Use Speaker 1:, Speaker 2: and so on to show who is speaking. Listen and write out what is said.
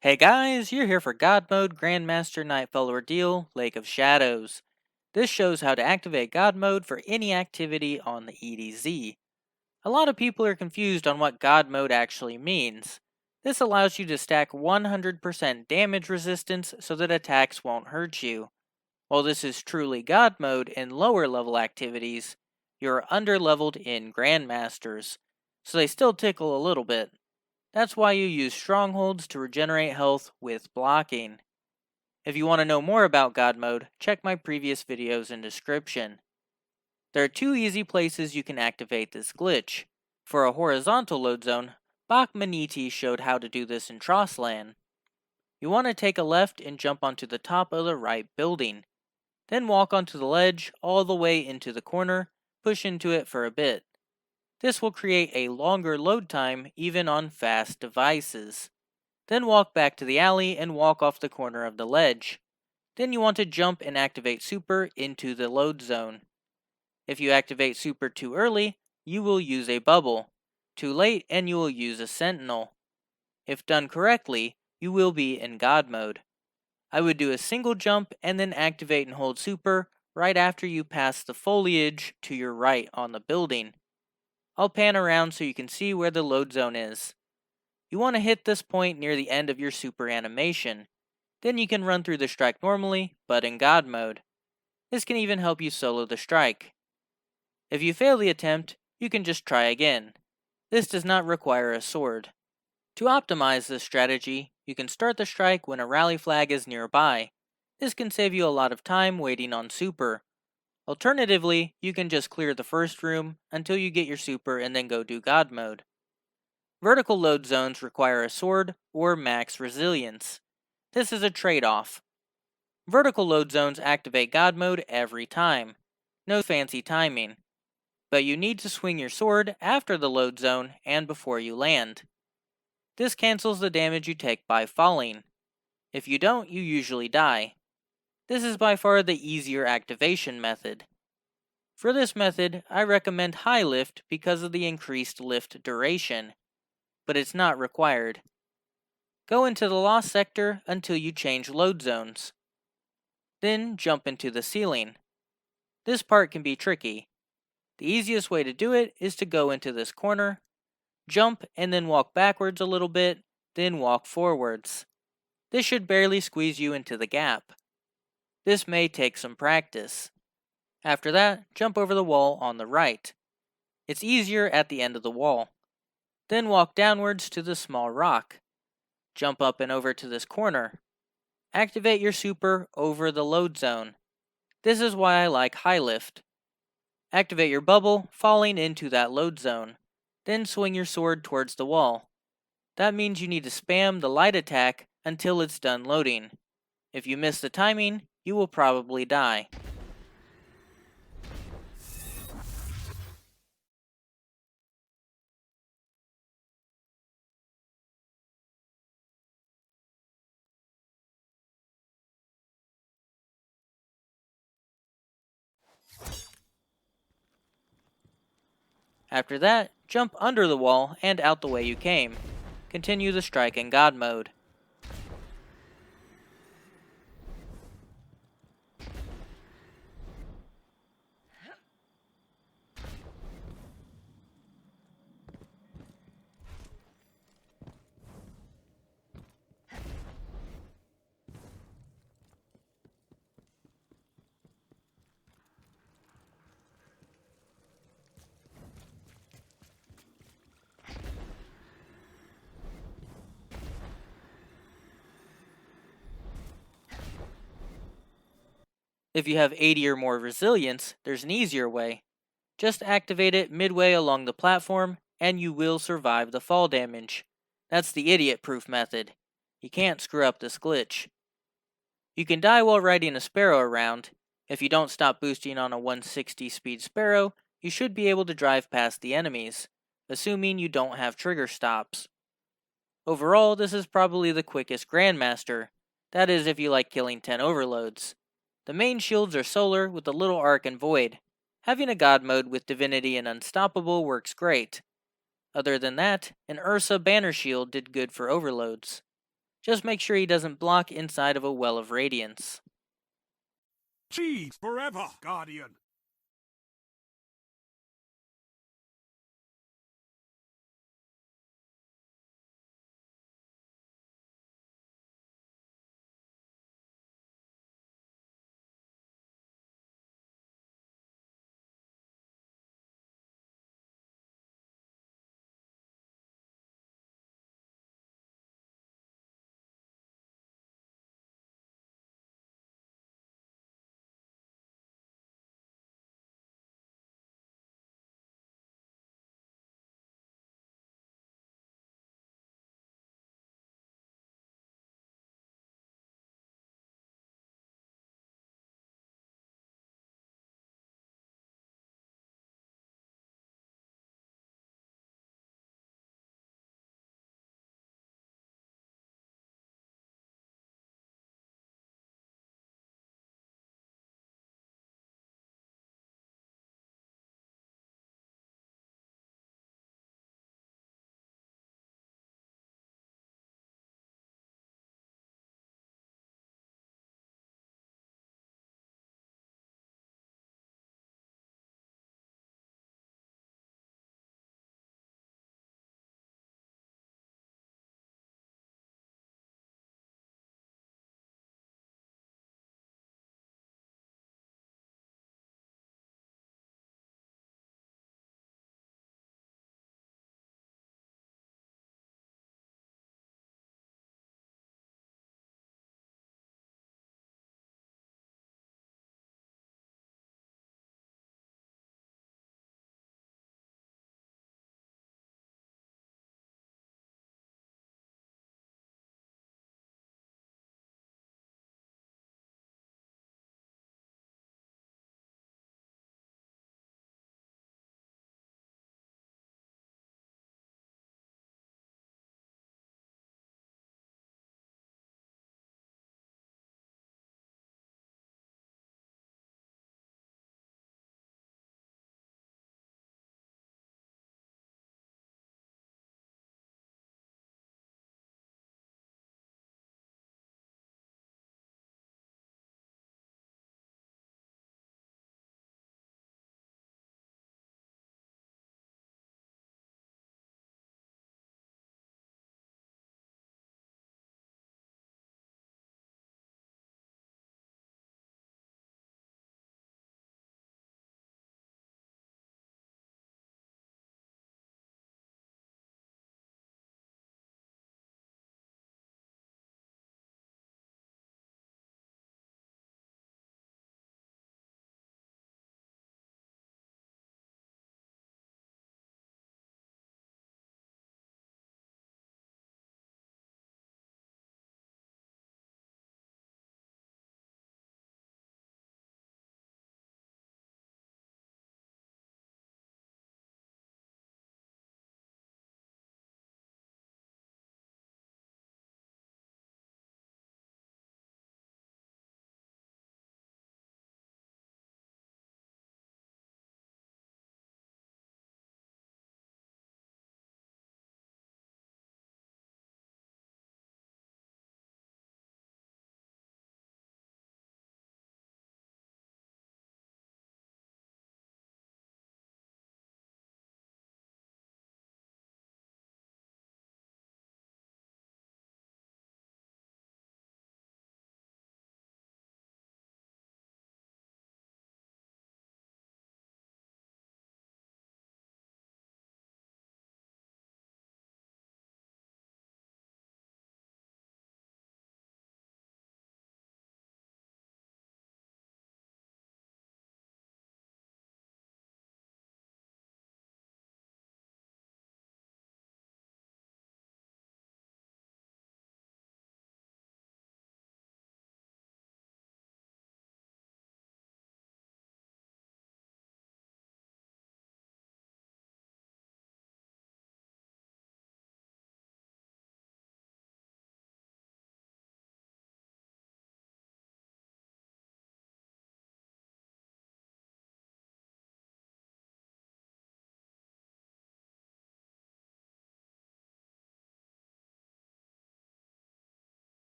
Speaker 1: Hey guys, you're here for God Mode Grandmaster Nightfall Ordeal Lake of Shadows. This shows how to activate God Mode for any activity on the EDZ. A lot of people are confused on what God Mode actually means. This allows you to stack 100% damage resistance so that attacks won't hurt you. While this is truly God Mode in lower level activities, you're underleveled in Grandmasters, so they still tickle a little bit. That's why you use strongholds to regenerate health with blocking. If you want to know more about God Mode, check my previous videos in description. There are two easy places you can activate this glitch. For a horizontal load zone, Bachmaniti showed how to do this in Trossland. You want to take a left and jump onto the top of the right building. Then walk onto the ledge all the way into the corner, push into it for a bit. This will create a longer load time even on fast devices. Then walk back to the alley and walk off the corner of the ledge. Then you want to jump and activate Super into the load zone. If you activate Super too early, you will use a bubble. Too late and you will use a sentinel. If done correctly, you will be in God mode. I would do a single jump and then activate and hold Super right after you pass the foliage to your right on the building. I'll pan around so you can see where the load zone is. You want to hit this point near the end of your super animation. Then you can run through the strike normally, but in God mode. This can even help you solo the strike. If you fail the attempt, you can just try again. This does not require a sword. To optimize this strategy, you can start the strike when a rally flag is nearby. This can save you a lot of time waiting on super. Alternatively, you can just clear the first room until you get your super and then go do God mode. Vertical load zones require a sword or max resilience. This is a trade-off. Vertical load zones activate God mode every time. No fancy timing. But you need to swing your sword after the load zone and before you land. This cancels the damage you take by falling. If you don't, you usually die. This is by far the easier activation method. For this method, I recommend high lift because of the increased lift duration, but it's not required. Go into the lost sector until you change load zones. Then jump into the ceiling. This part can be tricky. The easiest way to do it is to go into this corner, jump and then walk backwards a little bit, then walk forwards. This should barely squeeze you into the gap. This may take some practice. After that, jump over the wall on the right. It's easier at the end of the wall. Then walk downwards to the small rock. Jump up and over to this corner. Activate your super over the load zone. This is why I like high lift. Activate your bubble, falling into that load zone. Then swing your sword towards the wall. That means you need to spam the light attack until it's done loading. If you miss the timing, you will probably die. After that, jump under the wall and out the way you came. Continue the strike in God mode. If you have 80 or more resilience, there's an easier way. Just activate it midway along the platform and you will survive the fall damage. That's the idiot-proof method. You can't screw up this glitch. You can die while riding a sparrow around. If you don't stop boosting on a 160 speed sparrow, you should be able to drive past the enemies, assuming you don't have trigger stops. Overall, this is probably the quickest Grandmaster. That is if you like killing 10 overloads. The main shields are solar with a little arc and void. Having a god mode with divinity and unstoppable works great. Other than that, an Ursa banner shield did good for overloads. Just make sure he doesn't block inside of a well of radiance.
Speaker 2: Cheese forever, Guardian.